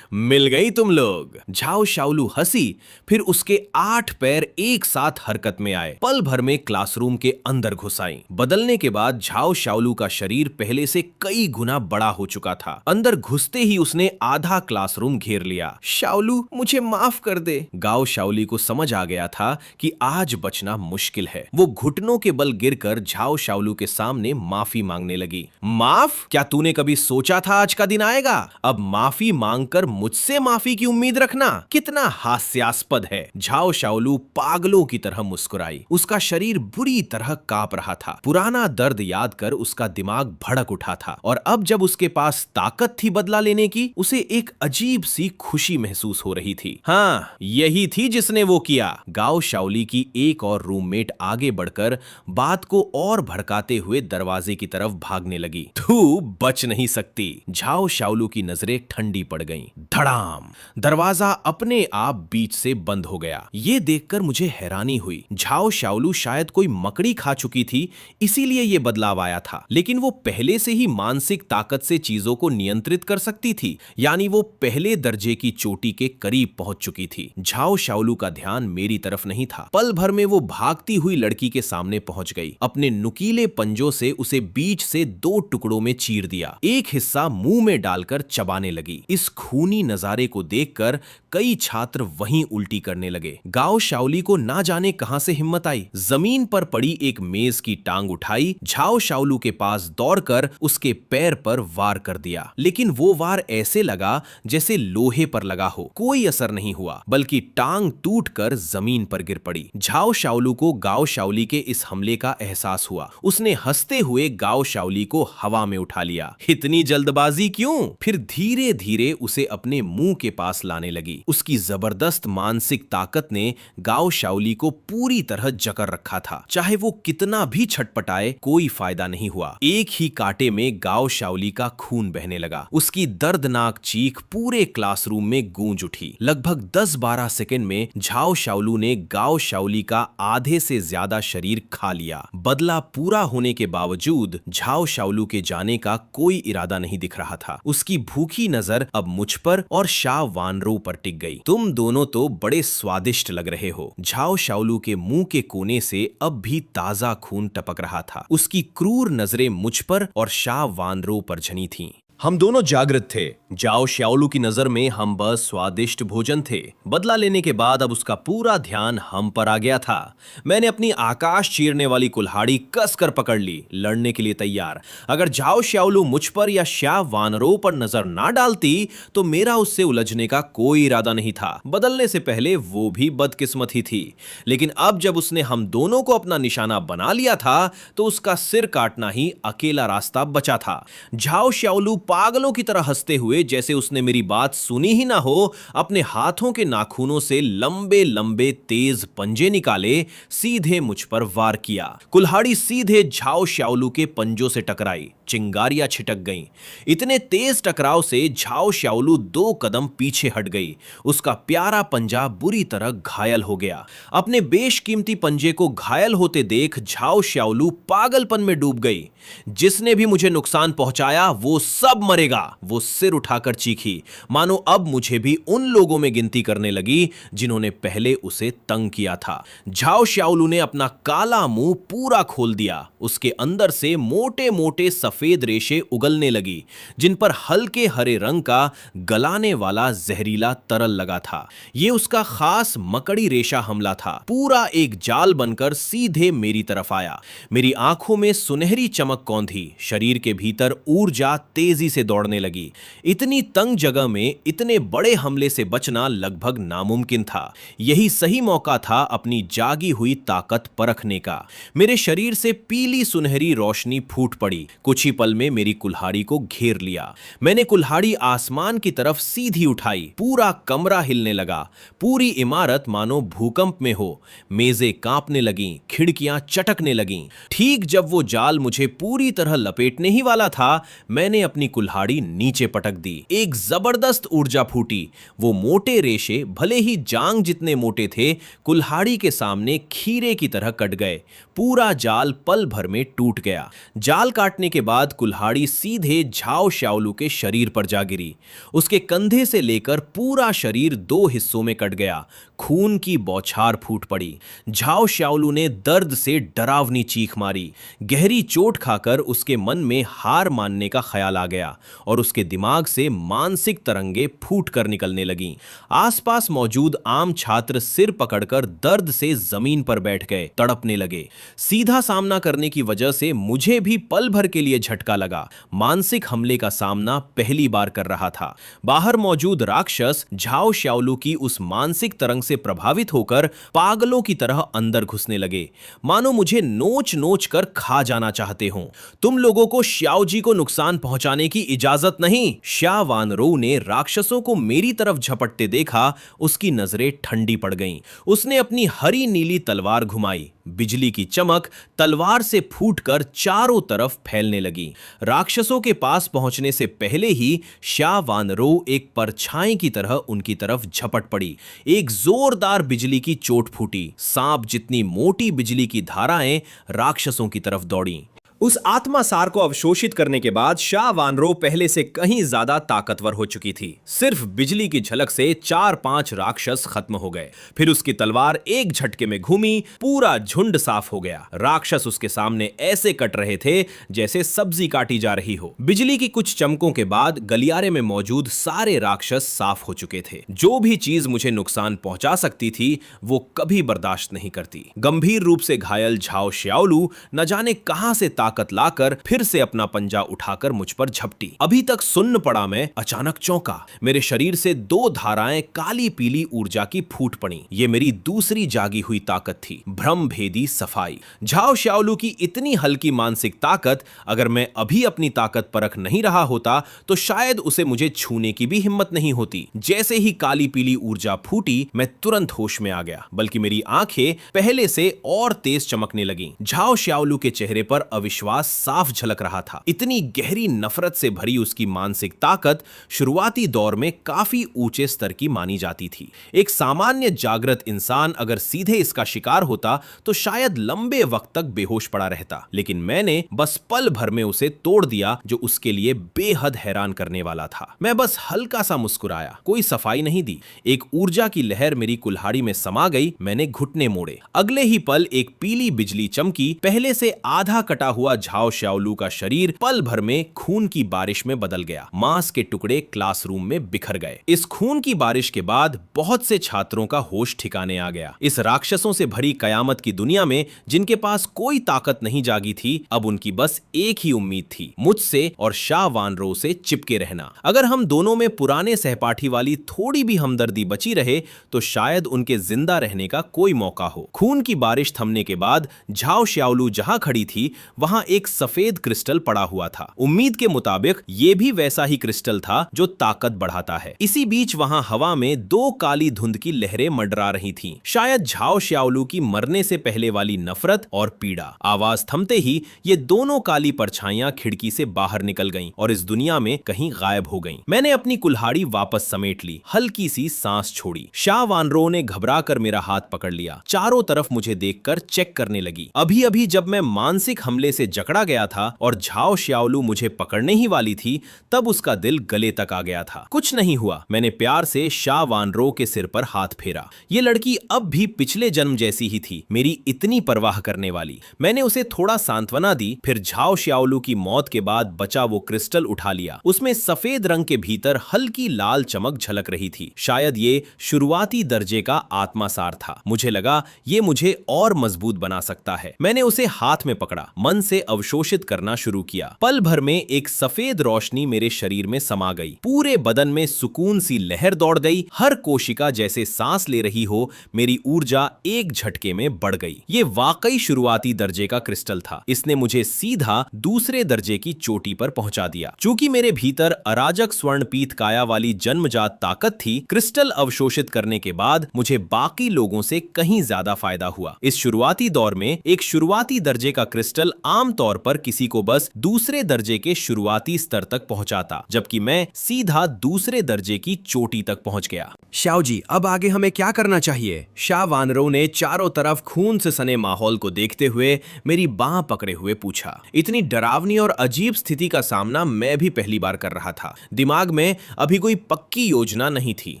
मिल गई तुम लोग। झाओ शाओलू हंसी, फिर उसके 8 पैर एक साथ हरकत में आए। पल भर में क्लासरूम के अंदर घुस आई। बदलने के बाद झाओ शाओलू का शरीर पहले से कई गुना बड़ा हो चुका था। अंदर घुसते ही उसने आधा क्लासरूम घेर लिया। शाओलू मुझे माफ कर दे। गाओ शाओली को समझ आ गया था कि आज बचना मुश्किल है। वो घुटनों के बल गिरकर झाओ शाओलू के सामने माफी मांगने लगी। माफ? क्या तूने कभी सोचा था आज का दिन आएगा? अब माफी मांगकर मुझसे माफी की उम्मीद रखना कितना हास्यास्पद है। झाओ शाओलू पागलों की तरह मुस्कुराई। उसका शरीर बुरी तरह कांप रहा था। पुराना दर्द याद कर उसका दिमाग भड़क उठा था और अब जब उसके पास ताकत थी बदला लेने की, उसे एक अजीब सी खुशी महसूस हो रही थी। हाँ, यही थी जिसने वो किया। गाओ शाओली की एक और रूममेट आगे बढ़कर बात को और भड़काते हुए दरवाजे की तरफ भागने लगी। तू बच नहीं सकती। झाओ शाओलू की नजरें ठंडी पड़ गईं। धड़ाम! दरवाजा अपने आप बीच से बंद हो गया। ये देखकर मुझे हैरानी हुई। झाओ शाओलू शायद कोई मकड़ी खा चुकी थी, इसीलिए ये बदलाव आया था। लेकिन वो पहले से ही मानसिक ताकत से चीजों को नियंत्रित कर सकती थी, यानी वो पहले दर्जे की चोटी के करीब पहुंच चुकी थी। झाओ शाओलू का ध्यान मेरी तरफ नहीं था। पल भर में वो भागती हुई लड़की के सामने पहुंच गई। अपने नुकीले पंजों से उसे बीच से 2 टुकड़ों में चीर दिया। एक हिस्सा मुंह में डालकर चबाने लगी। इस खूनी नजारे को देखकर कई छात्र वहीं उल्टी करने लगे। गाओ शाओली को ना जाने कहां से हिम्मत आई। जमीन पर पड़ी एक मेज की टांग उठाई, झाओ शाओलू के पास दौड़कर उसके पैर पर वार कर दिया। लेकिन वो वार ऐसे लगा जैसे लोहे पर लगा हो। कोई असर नहीं हुआ, बल्कि टांग टूटकर जमीन पर गिर पड़ी। झाओ शाओलू को गाओ शाओली के इस हमले का एहसास हुआ। उसने हंसते हुए गाओ शाओली को हवा में उठा लिया। इतनी जल्दबाजी क्यों? फिर धीरे धीरे उसे अपने मुंह के पास लाने लगी। उसकी जबरदस्त मानसिक ताकत ने गाओ शाओली को पूरी तरह जकड़ रखा था। चाहे वो कितना भी छटपटाए, कोई फायदा नहीं हुआ। एक ही कांटे में गाओ शाओली का खून बहने लगा। उसकी दर्दनाक चीख पूरे क्लासरूम में गूंज उठी। लगभग 10-12 सेकंड में झाओ शाओलू ने गाओ शाओली का आधे से ज्यादा शरीर खा लिया। बदला पूरा होने के बावजूद झाओ शाओलू के जाने का कोई इरादा नहीं दिख रहा था। उसकी भूखी नजर अब मुझ पर और शाह वानरो पर टिक गई। तुम दोनों तो बड़े स्वादिष्ट लग रहे हो। झाओ शाओलू के मुंह के कोने से अब भी ताजा खून टपक रहा था। उसकी क्रूर नजरें मुझ पर और शाह वानरो पर झनी थीं। हम दोनों जागृत थे। जाओ शाओलू की नजर में हम बस स्वादिष्ट भोजन थे। बदला लेने के बाद अब उसका पूरा ध्यान हम पर आ गया था। मैंने अपनी आकाश चीरने वाली कुल्हाड़ी कसकर पकड़ ली, लड़ने के लिए तैयार। अगर जाओ शाओलू मुझ पर या शाह वानरों पर नजर ना डालती तो मेरा उससे उलझने का कोई इरादा नहीं था। बदलने से पहले वो भी बदकिस्मत ही थी। लेकिन अब जब उसने हम दोनों को अपना निशाना बना लिया था तो उसका सिर काटना ही अकेला रास्ता बचा था। जाओ शाओलू पागलों की तरह हंसते हुए, जैसे उसने मेरी बात सुनी ही ना हो, अपने हाथों के नाखूनों से लंबे लंबे तेज पंजे निकाले, सीधे मुझ पर वार किया। कुल्हाड़ी सीधे झाओ शाओलू के पंजों से टकराई। चिंगारियां छिटक गईं। इतने तेज टकराव से झाओ शाओलू 2 कदम पीछे हट गई। उसका प्यारा पंजा बुरी तरह घायल हो गया। अपने बेशकीमती पंजे को घायल होते देख झाओ शाओलू पागलपन में डूब गई। जिसने भी मुझे नुकसान पहुंचाया वो सब अब मरेगा, वो सिर उठाकर चीखी, मानो अब मुझे भी उन लोगों में गिनती करने लगी जिन्होंने पहले उसे तंग किया था। झाओ शाओलू ने अपना काला मुंह पूरा खोल दिया। उसके अंदर से मोटे मोटे सफेद रेशे उगलने लगी, जिन पर हल्के हरे रंग का गलाने वाला जहरीला तरल लगा था। यह उसका खास मकड़ी रेशा हमला था। पूरा एक जाल बनकर सीधे मेरी तरफ आया। मेरी आंखों में सुनहरी चमक कौंधी, शरीर के भीतर ऊर्जा तेजी से दौड़ने लगी। इतनी तंग जगह में इतने बड़े हमले से बचना लगभग नामुमकिन था। यही सही मौका था अपनी जागी हुई ताकत परखने का। मेरे शरीर से पीली सुनहरी रोशनी फूट पड़ी। कुछ ही पल में मेरी कुल्हाड़ी को घेर लिया। मैंने कुल्हाड़ी आसमान की तरफ सीधी उठाई। पूरा कमरा हिलने लगा। पूरी इमारत मानो भूकंप में हो। मेजें कांपने लगीं, खिड़कियां चटकने लगीं। ठीक जब वो जाल मुझे पूरी तरह लपेटने ही वाला था, मैंने अपनी कुल्हाड़ी नीचे पटक दी। एक जबरदस्त ऊर्जा फूटी। वो मोटे रेशे भले ही जांग जितने मोटे थे, कुल्हाड़ी के सामने खीरे की तरह कट गए। पूरा जाल पल भर में टूट गया। जाल काटने के बाद कुल्हाड़ी सीधे झाओ शाओलू के शरीर पर जा गिरी। उसके कंधे से लेकर पूरा शरीर दो हिस्सों में कट गया। खून की बौछार फूट पड़ी। झाओ शाओलू ने दर्द से डरावनी चीख मारी। गहरी चोट खाकर उसके मन में हार मानने का ख्याल आ गया और उसके दिमाग से मानसिक तरंगे फूट कर निकलने लगीं। आसपास मौजूद आम छात्र सिर पकड़कर दर्द से जमीन पर बैठ गए, तड़पने लगे। सीधा सामना करने की वजह से मुझे भी पल भर के लिए झटका लगा। मानसिक हमले का सामना पहली बार कर रहा था। बाहर मौजूद राक्षस झाओ शाओलू की उस मानसिक तरंग से प्रभावित होकर पागलों की तरह अंदर घुसने लगे, मानो मुझे नोच नोच कर खा जाना चाहते हों। तुम लोगों को श्याओ जी को नुकसान पहुंचाने की इजाजत नहीं। शा वानरो ने राक्षसों को मेरी तरफ झपटते देखा। उसकी नजरें ठंडी पड़ गईं। उसने अपनी हरी नीली तलवार घुमाई। बिजली की चमक तलवार से फूटकर चारों तरफ फैलने लगी। राक्षसों के पास पहुंचने से पहले ही शा वानरो एक परछाई की तरह उनकी तरफ झपट पड़ी। एक जोरदार बिजली की चोट फूटी। सांप जितनी मोटी बिजली की धाराएं राक्षसों की तरफ दौड़ी। उस आत्मा सार को अवशोषित करने के बाद शा वानरो पहले से कहीं ज्यादा ताकतवर हो चुकी थी। सिर्फ बिजली की झलक से 4-5 राक्षस खत्म हो गए। फिर उसकी तलवार एक झटके में घूमी, पूरा झुंड साफ हो गया। राक्षस उसके सामने ऐसे कट रहे थे जैसे सब्जी काटी जा रही हो। बिजली की कुछ चमकों के बाद गलियारे में मौजूद सारे राक्षस साफ हो चुके थे। जो भी चीज मुझे नुकसान पहुंचा सकती थी वो कभी बर्दाश्त नहीं करती। गंभीर रूप से घायल झाओ शाओलू न जाने कहां से ताकत लाकर फिर से अपना पंजा उठाकर मुझ पर झपटी। अभी तक सुन्न पड़ा मैं अचानक चौंका। मेरे शरीर से 2 धाराएं काली पीली ऊर्जा की फूट पड़ी। ये मेरी दूसरी जागी हुई ताकत थी, भ्रम भेदी सफाई। झाओ शाओलू की इतनी हल्की मानसिक ताकत, अगर मैं अभी अपनी ताकत परख नहीं रहा होता तो शायद उसे मुझे छूने की भी हिम्मत नहीं होती। जैसे ही काली पीली ऊर्जा फूटी, मैं तुरंत होश में आ गया, बल्कि मेरी आंखें पहले से और तेज चमकने लगीं। झाओ शाओलू के चेहरे पर अविश्वास साफ झलक रहा था। इतनी गहरी नफरत से भरी उसकी मानसिक ताकत शुरुआती दौर में काफी ऊंचे स्तर की मानी जाती थी। एक सामान्य जागृत इंसान अगर सीधे इसका शिकार होता तो शायद लंबे वक्त तक बेहोश पड़ा रहता, लेकिन मैंने बस पल भर में उसे तोड़ दिया, जो उसके लिए बेहद हैरान करने वाला था। मैं बस हल्का सा मुस्कुराया, कोई सफाई नहीं दी। एक ऊर्जा की लहर मेरी कुल्हाड़ी में समा गई। मैंने घुटने मोड़े। अगले ही पल एक पीली बिजली चमकी। पहले से आधा कटा हुआ झाओ शाओलू का शरीर पल भर में खून की बारिश में बदल गया। मांस के टुकड़े क्लासरूम में बिखर गए। इस खून की बारिश के बाद बहुत से छात्रों का होश ठिकाने आ गया। इस राक्षसों से भरी कयामत की दुनिया में जिनके पास कोई ताकत नहीं जागी थी, अब उनकी बस एक ही उम्मीद थी, मुझसे और शा वानरो से चिपके रहना। अगर हम दोनों में पुराने सहपाठी वाली थोड़ी भी हमदर्दी बची रहे तो शायद उनके जिंदा रहने का कोई मौका हो। खून की बारिश थमने के बाद झाओ शाओलू जहां खड़ी थी वहां एक सफेद क्रिस्टल पड़ा हुआ था। उम्मीद के मुताबिक यह भी वैसा ही क्रिस्टल था जो ताकत बढ़ाता है। इसी बीच वहां हवा में 2 काली धुंध की लहरें मंडरा रही थीं। शायद झाओ शाओलू की मरने से पहले वाली नफरत और पीड़ा। आवाज थमते ही ये दोनों काली परछाइयां खिड़की से बाहर निकल गईं और इस दुनिया में कहीं गायब हो गईं। मैंने अपनी कुल्हाड़ी वापस समेट ली, हल्की सी सांस छोड़ी। शा वानरो ने घबरा कर मेरा हाथ पकड़ लिया, चारों तरफ मुझे देखकर चेक करने लगी। अभी अभी जब मैं मानसिक हमले से से जकड़ा गया था और झाओ श्याओलू मुझे पकड़ने ही वाली थी, तब उसका दिल गले तक आ गया था। कुछ नहीं हुआ। मैंने प्यार से शा वानरो के सिर पर हाथ फेरा। ये लड़की अब भी पिछले जन्म जैसी ही थी, मेरी इतनी परवाह करने वाली। मैंने उसे थोड़ा सांत्वना दी, फिर झाओ श्याओलू की मौत के बाद बचा वो क्रिस्टल उठा लिया। उसमें सफेद रंग के भीतर हल्की लाल चमक झलक रही थी। शायद ये शुरुआती दर्जे का आत्मासार था। मुझे लगा ये मुझे और मजबूत बना सकता है। मैंने उसे हाथ में पकड़ा, मन से अवशोषित करना शुरू किया। पल भर में एक सफेद रोशनी मेरे शरीर में समा गई। पूरे बदन में सुकून सी लहर दौड़ गई। हर कोशिका जैसे सांस ले रही हो। मेरी ऊर्जा एक झटके में बढ़ गई। ये वाकई शुरुआती दर्जे का क्रिस्टल था। इसने मुझे सीधा दूसरे दर्जे की चोटी पर पहुंचा दिया। चूंकि मेरे भीतर अराजक स्वर्णपीत काया वाली जन्मजात ताकत थी, क्रिस्टल अवशोषित करने के बाद मुझे बाकी लोगों से कहीं ज्यादा फायदा हुआ। इस शुरुआती दौर में एक शुरुआती दर्जे का क्रिस्टल आमतौर पर किसी को बस दूसरे दर्जे के शुरुआती स्तर तक पहुंचाता, जबकि मैं सीधा दूसरे दर्जे की चोटी तक पहुंच गया। श्याओ जी, अब आगे हमें क्या करना चाहिए? शा वानरो ने चारों तरफ खून से सने माहौल को देखते हुए मेरी बांह पकड़े हुए पूछा। इतनी डरावनी और अजीब स्थिति का सामना मैं भी पहली बार कर रहा था। दिमाग में अभी कोई पक्की योजना नहीं थी।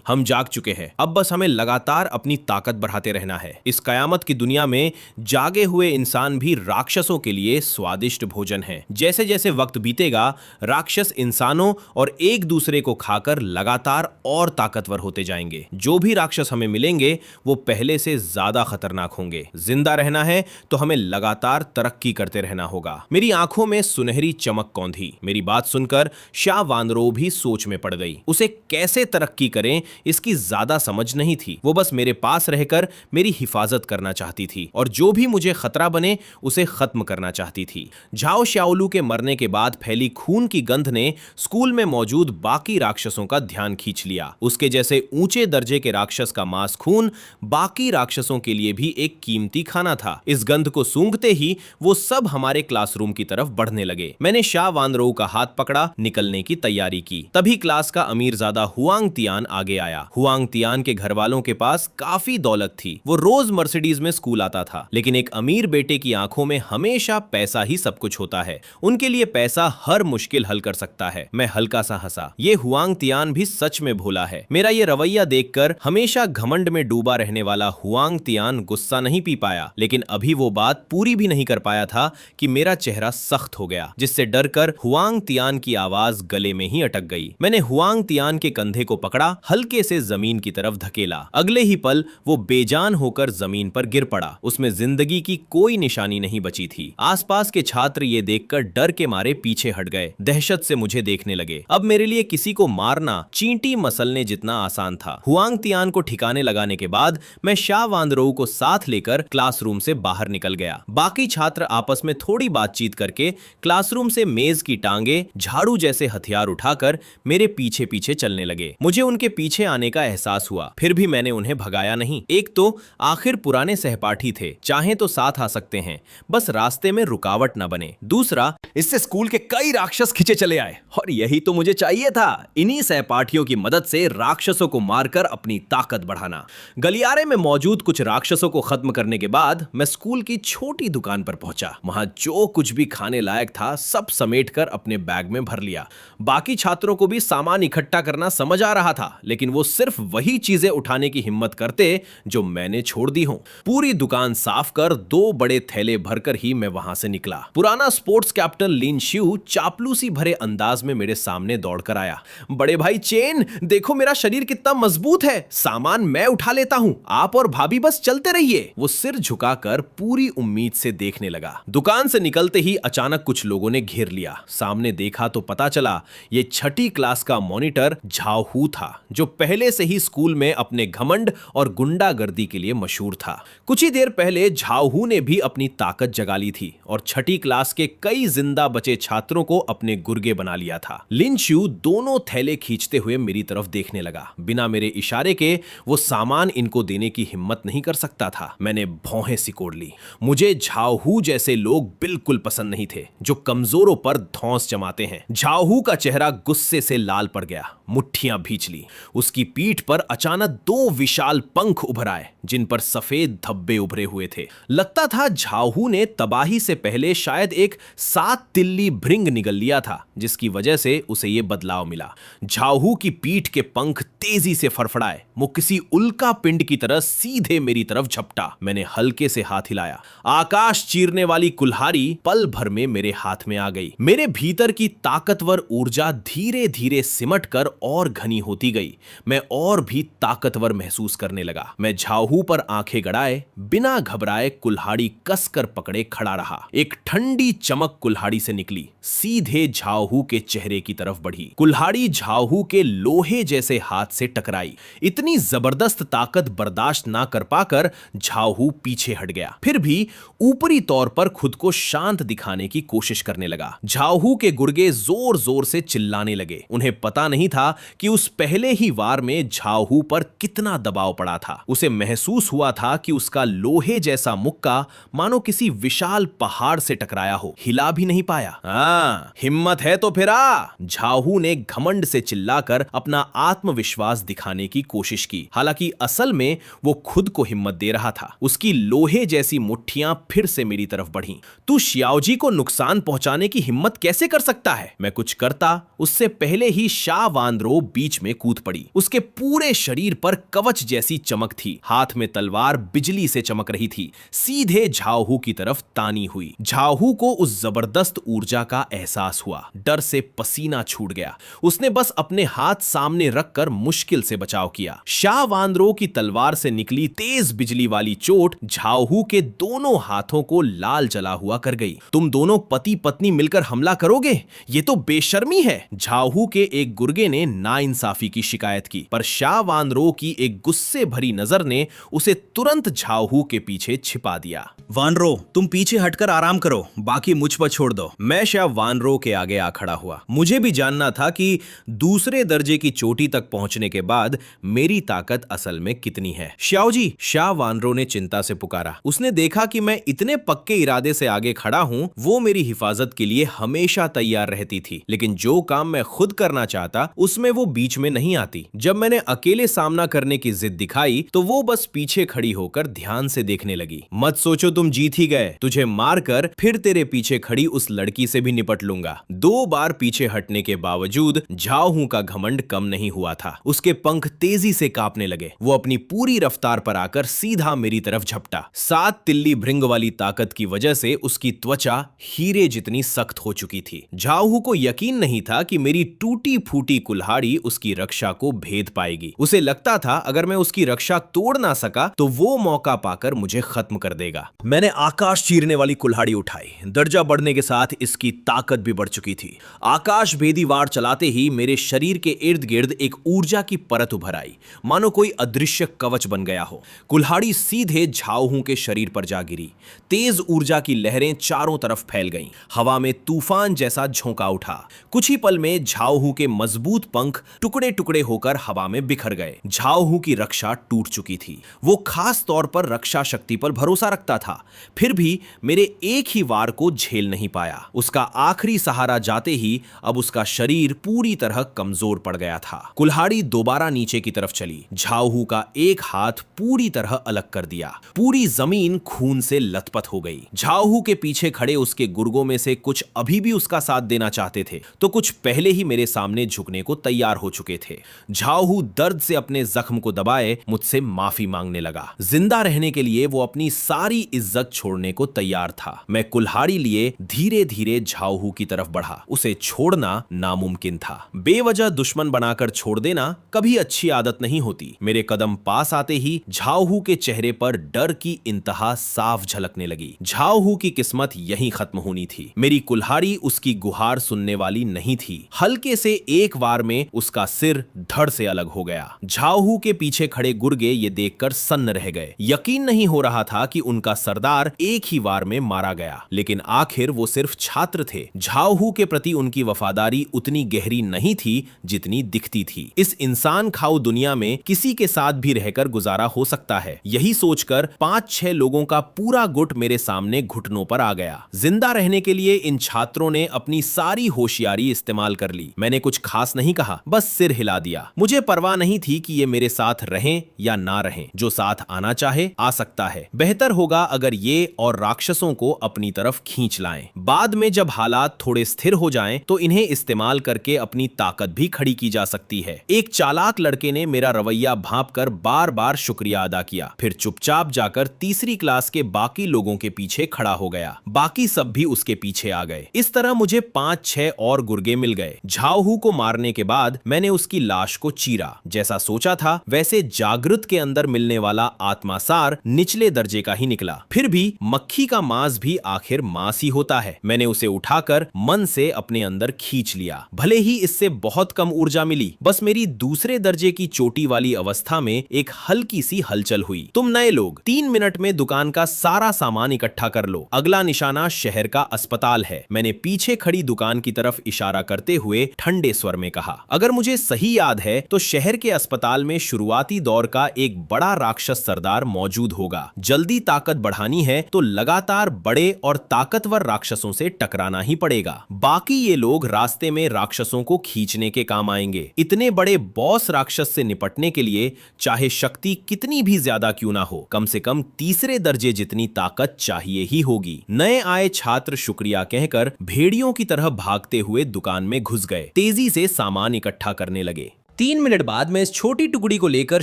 हम जाग चुके हैं, अब बस हमें लगातार अपनी ताकत बढ़ाते रहना है। इस कयामत की दुनिया में जागे हुए इंसान भी राक्षसों के लिए स्वादिष्ट भोजन है। जैसे जैसे वक्त बीतेगा, राक्षस इंसानों और एक दूसरे को खाकर लगातार और ताकतवर होते जाएंगे। जो भी राक्षस हमें मिलेंगे वो पहले से ज्यादा खतरनाक होंगे। जिंदा रहना है तो हमें लगातार तरक्की करते रहना होगा। मेरी आंखों में सुनहरी चमक कौंधी। मेरी बात सुनकर शा वानरो भी सोच में पड़ गई। उसे कैसे तरक्की करें इसकी ज्यादा समझ नहीं थी। वो बस मेरे पास रहकर मेरी हिफाजत करना चाहती थी और जो भी मुझे खतरा बने उसे खत्म करना चाहती थी। झाओ श्याओलू के मरने के बाद फैली खून की गंध ने स्कूल में मौजूद बाकी राक्षसों का ध्यान खींच लिया। उसके जैसे ऊंचे दर्जे के राक्षस का मांस खून बाकी राक्षसों के लिए भी एक कीमती खाना था। इस गंध को सूंघते ही वो सब हमारे क्लासरूम की तरफ बढ़ने लगे। मैंने शा वानरो का हाथ पकड़ा, निकलने की तैयारी की। तभी क्लास का अमीरजादा हुआंग तियान आगे आया। हुआंग तियान के घर वालों के पास काफी दौलत थी। वो रोज मर्सिडीज में स्कूल आता था, लेकिन एक अमीर बेटे की आंखों में हमेशा पैसा ही सब कुछ होता है। उनके लिए पैसा हर मुश्किल हल कर सकता है। मैं हल्का सा हंसा। ये हुआंग तियान भी सच में भोला है। मेरा ये रवैया देखकर हमेशा घमंड में डूबा रहने वाला हुआंग तियान गुस्सा नहीं पी पाया, लेकिन अभी वो बात पूरी भी नहीं कर पाया था कि मेरा चेहरा सख्त हो गया, जिससे डरकर हुआंग तियान की आवाज गले में ही अटक गई। मैंने हुआंग तियान के कंधे को पकड़ा, हल्के से जमीन की तरफ धकेला। अगले ही पल वो बेजान होकर जमीन पर गिर पड़ा। उसमें जिंदगी की कोई निशानी नहीं बची थी। आसपास के छात्र ये देखकर डर के मारे पीछे हट गए, दहशत से मुझे देखने लगे। अब मेरे लिए किसी को मारना चींटी मसलने जितना आसान था। हुआंग तियान को ठिकाने लगाने के बाद मैं शा वानरो को साथ लेकर क्लासरूम से बाहर निकल गया। बाकी छात्र आपस में थोड़ी बातचीत करके क्लासरूम से मेज की टांगे, झाड़ू जैसे हथियार उठाकर मेरे पीछे पीछे चलने लगे। मुझे उनके पीछे आने का एहसास हुआ, फिर भी मैंने उन्हें भगाया नहीं। एक तो आखिर पुराने सहपाठी थे, चाहे तो साथ आ सकते हैं, बस रास्ते में रुकावट न बने। दूसरा, इससे स्कूल के कई राक्षस खींचे चले आए और यही तो मुझे चाहिए था। इन्हीं सहपाठियों की मदद से राक्षसों को मारकर अपनी ताकत बढ़ाना। गलियारे में मौजूद कुछ राक्षसों को खत्म करने के बाद मैं स्कूल की छोटी दुकान पर पहुंचा। वहां जो कुछ भी खाने लायक था सब समेटकर अपने बैग में भर लिया। बाकी छात्रों को भी सामान इकट्ठा करना समझ आ रहा था, लेकिन वो सिर्फ वही चीजें उठाने की हिम्मत करते जो मैंने छोड़ दी हों। पूरी दुकान साफ कर 2 बड़े थैले भरकर ही मैं वहां से निकला। पुराना स्पोर्ट्स कैप्टन लिन शिउ चापलूसी भरे अंदाज में मेरे सामने दौड़कर आया। बड़े भाई चेन, देखो मेरा शरीर कितना मजबूत है, सामान मैं उठा लेता हूं, आप और भाभी बस चलते रहिए। वो सिर झुकाकर पूरी उम्मीद से देखने लगा। दुकान से निकलते ही अचानक कुछ लोगों ने घेर लिया। सामने देखा तो पता चला ये 6ठी क्लास का मॉनिटर झाओ हू था, जो पहले से ही स्कूल में अपने घमंड और गुंडागर्दी के लिए मशहूर था। कुछ ही देर पहले झाओ हू ने भी अपनी ताकत जगा ली थी और 6ठी क्लास के कई जिंदा बचे छात्रों को अपने गुर्गे बना लिया था। लिन शिउ दोनों थैले खींचते हुए मेरी तरफ देखने लगा। बिना मेरे इशारे के वो सामान इनको देने की हिम्मत नहीं कर सकता था। मैंने भौहें सिकोड़ ली। मुझे झाओ हू जैसे लोग बिल्कुल पसंद नहीं थे, जो कमजोरों पर धौंस जमाते हैं। झाओ हू का चेहरा गुस्से से लाल पड़ गया, मुट्ठियां भींच ली। उसकी पीठ पर अचानक 2 विशाल पंख उभर आए, जिन पर सफेद धब्बे उभरे हुए थे। लगता था झाओ हू ने तबाही से पहले शायद एक 7 तिल्ली भृंग निगल लिया था, जिसकी वजह से उसे ये बदलाव मिला। झाऊ की पीठ के पंख तेजी से फड़फड़ाए। वो किसी उल्का पिंड की तरह सीधे मेरी तरफ झपटा। मैंने हल्के से हाथ हिलाया। आकाश चीरने वाली कुल्हाड़ी पल भर में मेरे हाथ में आ गई। मेरे भीतर की ताकतवर ऊर्जा धीरे धीरे सिमट कर और घनी होती गई। मैं और भी ताकतवर महसूस करने लगा। मैं झाऊ पर आंखें गड़ाए बिना घबराए कुल्हाड़ी कसकर पकड़े खड़ा रहा। एक ठंडी चमक कुल्हाड़ी से निकली, सीधे झाऊ के चेहरे की तरफ बढ़ी। कुल्हाड़ी झाऊ के लोहे जैसे हाथ से टकराई। इतनी जबरदस्त ताकत बर्दाश्त ना कर पाकर झाऊ पीछे हट गया। फिर भी ऊपरी तौर पर खुद को शांत दिखाने की कोशिश करने लगा। झाऊ के गुर्गे जोर जोर से चिल्लाने लगे। उन्हें पता नहीं था कि उस पहले ही वार में झाऊ पर कितना दबाव पड़ा था। उसे महसूस हुआ था कि उसका लोहे जैसा मुक्का मानो किसी विशाल पहाड़ से टकराया हो। हिला भी नहीं पाया। हाँ, हिम्मत है तो फिर आ। झाऊ ने घमंड से चिल्लाकर अपना आत्मविश्वास दिखाने की कोशिश की। हालांकि असल में वो खुद को हिम्मत दे रहा था। उसकी लोहे जैसी मुट्ठियां फिर से मेरी तरफ बढ़ीं। तू शियाओजी को नुकसान पहुंचाने की हिम्मत कैसे कर सकता है? मैं कुछ करता उससे पहले ही शा वानरो बीच में कूद पड़ी। उसके पूरे शरीर पर कवच जैसी चमक थी। हाथ में तलवार बिजली से चमक रही थी, सीधे झाऊ की तरफ तानी हुई। झाऊ को उस जबरदस्त ऊर्जा का एहसास हुआ। डर से पसीना छूट गया। उसने बस अपने हाथ सामने रखकर मुश्किल से बचाव किया। शा वानरो की तलवार से निकली तेज बिजली वाली चोट झाऊ के दोनों हाथों को लाल जला हुआ कर गई। तुम दोनों पति पत्नी मिलकर हमला करोगे? ये तो बेशर्मी है। झाऊ के एक गुर्गे ने नाइंसाफी की शिकायत की, पर शा वानरो की एक गुस्से भरी नजर ने उसे तुरंत झाऊ के पीछे छिपा दिया। वानरो, तुम पीछे हटकर आराम करो, बाकी मुझ पर छोड़ दो। मैं शा वानरो के आगे आ खड़ा हुआ। मुझे भी जानना था कि दूसरे दर्जे की चोटी तक पहुंचने के बाद मेरी ताकत असल में कितनी है। श्याओजी, शा वानरो ने चिंता से पुकारा। उसने देखा कि मैं इतने पक्के इरादे से आगे खड़ा हूं। वो मेरी हिफाजत के लिए हमेशा तैयार रहती थी, लेकिन जो काम मैं खुद करना चाहता उसमें वो बीच में नहीं आती। जब मैंने अकेले सामना करने की जिद दिखाई तो वो बस पीछे खड़ी होकर ध्यान से देखने लगी। मत सोचो तुम जीत ही गए। तुझे मारकर फिर तेरे पीछे खड़ी उस लड़की से भी निपट लूंगा। 2 बार पीछे हटने के बावजूद झाऊ का घमंड कम नहीं हुआ था। उसके पंख तेजी से कांपने लगे। वो अपनी पूरी रफ्तार पर आकर सीधा मेरी तरफ झपटा। 7 तिल्ली भृंग वाली ताकत की वजह से उसकी त्वचा हीरे जितनी सख्त हो चुकी थी। झाऊ को यकीन नहीं था कि मेरी टूटी फूटी कुल्हाड़ी उसकी रक्षा को भेद पाएगी। उसे लगता था अगर मैं उसकी रक्षा तोड़ ना सका तो वो मौका पाकर मुझे खत्म कर देगा। मैंने आकाश चीरने वाली कुल्हाड़ी उठाई। दर्जा बढ़ने के साथ इसकी ताकत भी बढ़ चुकी थी। आकाश भेदी वार चलाते ही मेरे शरीर के इर्द गिर्द एक ऊर्जा की परत उभर आई, मानो कोई अदृश्य कवच बन गया हो। कुल्हाड़ी सीधे झाऊ के शरीर पर जा गिरी। तेज ऊर्जा की लहरें चारों तरफ फैल गईं। हवा में तूफान जैसा झोंका उठा। कुछ ही पल में झाऊ के मजबूत पंख टुकड़े टुकड़े होकर हवा में बिखर गए। झाऊ की रक्षा टूट चुकी थी। वो खास तौर पर रक्षा शक्ति पर भरोसा रखता था, फिर भी मेरे एक ही वार को झेल नहीं पाया। उसका आखिरी सहारा जाते ही अब उसका शरीर पूरी तरह कमजोर पड़ गया था। कुल्हाड़ी दोबारा नीचे की तरफ चली। झाऊ का एक हाथ पूरी तरह अलग कर दिया। पूरी जमीन खून से लथपथ हो गई। झाऊ के पीछे खड़े उसके गुर्गों में से कुछ अभी भी उसका साथ देना चाहते थे, तो कुछ पहले ही मेरे सामने झुकने को तैयार हो चुके थे। झाऊ दर्द से अपने जख्म को दबाए मुझसे माफी मांगने लगा। जिंदा रहने के लिए वो अपनी सारी इज्जत छोड़ने को तैयार था। मैं कुल्हाड़ी लिए धीरे धीरे झाऊ की तरफ बढ़ा। उसे छोड़ना नामुमकिन था। बेवजह दुश्मन बनाकर छोड़ देना कभी अच्छी आदत नहीं होती। मेरे कदम पास आते ही झाऊ के चेहरे पर डर की इंतहा साफ झलकने लगी। झाऊ की किस्मत यहीं खत्म होनी थी। मेरी कुल्हाड़ी उसकी गुहार सुनने वाली नहीं थी। हल्के से एक वार में उसका सिर धड़ से अलग हो गया। झाऊ के पीछे खड़े गुर्गे ये देखकर सन्न रह गए। यकीन नहीं हो रहा था कि उनका सरदार एक ही वार में मारा गया, लेकिन आखिर वो सिर्फ छात्र थे। झाऊ के प्रति उनकी वफादारी उतनी गहरी नहीं थी जितनी दिखती थी। इस इंसान खाऊ दुनिया में किसी के साथ भी रहकर गुजारा हो सकता है, यही सोचकर 5-6 लोगों का पूरा गुट मेरे सामने घुटनों पर आ गया। जिंदा रहने के लिए इन छात्रों ने अपनी सारी होशियारी इस्तेमाल कर ली। मैंने कुछ खास नहीं कहा, बस सिर हिला दिया। मुझे परवाह नहीं थी कि ये मेरे साथ रहें या ना रहें। जो साथ आना चाहे आ सकता है। बेहतर होगा अगर ये और राक्षसों को अपनी तरफ खींच लाएं। बाद में जब हालात थोड़े स्थिर हो जाएं तो इन्हें इस्तेमाल करके अपनी ताकत भी खड़ी की जा सकती है। एक चालाक लड़के ने मेरा रवैया भांपकर बार बार शुक्रिया अदा किया, फिर चुपचाप जाकर तीसरी क्लास के बाकी लोगों के पीछे खड़ा हो गया। बाकी सब भी उसके पीछे आ गए। इस तरह मुझे 5-6 और गुर्गे मिल गए। झाओहू को मारने के बाद मैंने उसकी लाश को चीरा। जैसा सोचा था वैसे जागृत के अंदर मिलने वाला आत्मासार निचले दर्जे का ही निकला। फिर भी मक्खी का मांस भी आखिर मांस ही होता है। मैंने उसे उठाकर मन से अपने अंदर खींच लिया। भले ही इससे बहुत कम ऊर्जा मिली, बस मेरी दूसरे दर्जे की चोटी वाली अवस्था में एक हल्की सी हलचल हुई। तुम नए लोग 3 मिनट में दुकान का सारा सामान इकट्ठा कर लो। अगला निशाना शहर का अस्पताल है। मैंने पीछे खड़ी दुकान की तरफ इशारा करते हुए ठंडे स्वर में कहा। अगर मुझे सही याद है तो शहर के अस्पताल में शुरुआती दौर का एक बड़ा राक्षस सरदार मौजूद होगा। जल्दी ताकत बढ़ानी है तो लगातार बड़े और ताकतवर राक्षसों से टकराना ही पड़ेगा। बाकी ये लोग रास्ते में राक्षसों को खींचने के काम आएंगे। इतने बड़े बॉस राक्षस से निपटने के लिए चाहे शक्ति कितनी भी ज्यादा क्यों ना हो, कम से कम तीसरे दर्जे जितनी ताकत चाहिए ही होगी। नए आए छात्र शुक्रिया कहकर भेड़ियों की तरह भागते हुए दुकान में घुस गए। तेजी से सामान इकट्ठा करने लगे। 3 मिनट बाद मैं इस छोटी टुकड़ी को लेकर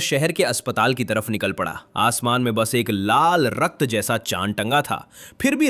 शहर के अस्पताल की तरफ निकल पड़ा। आसमान में बस एक लाल रक्त जैसा चांद टंगा था। फिर भी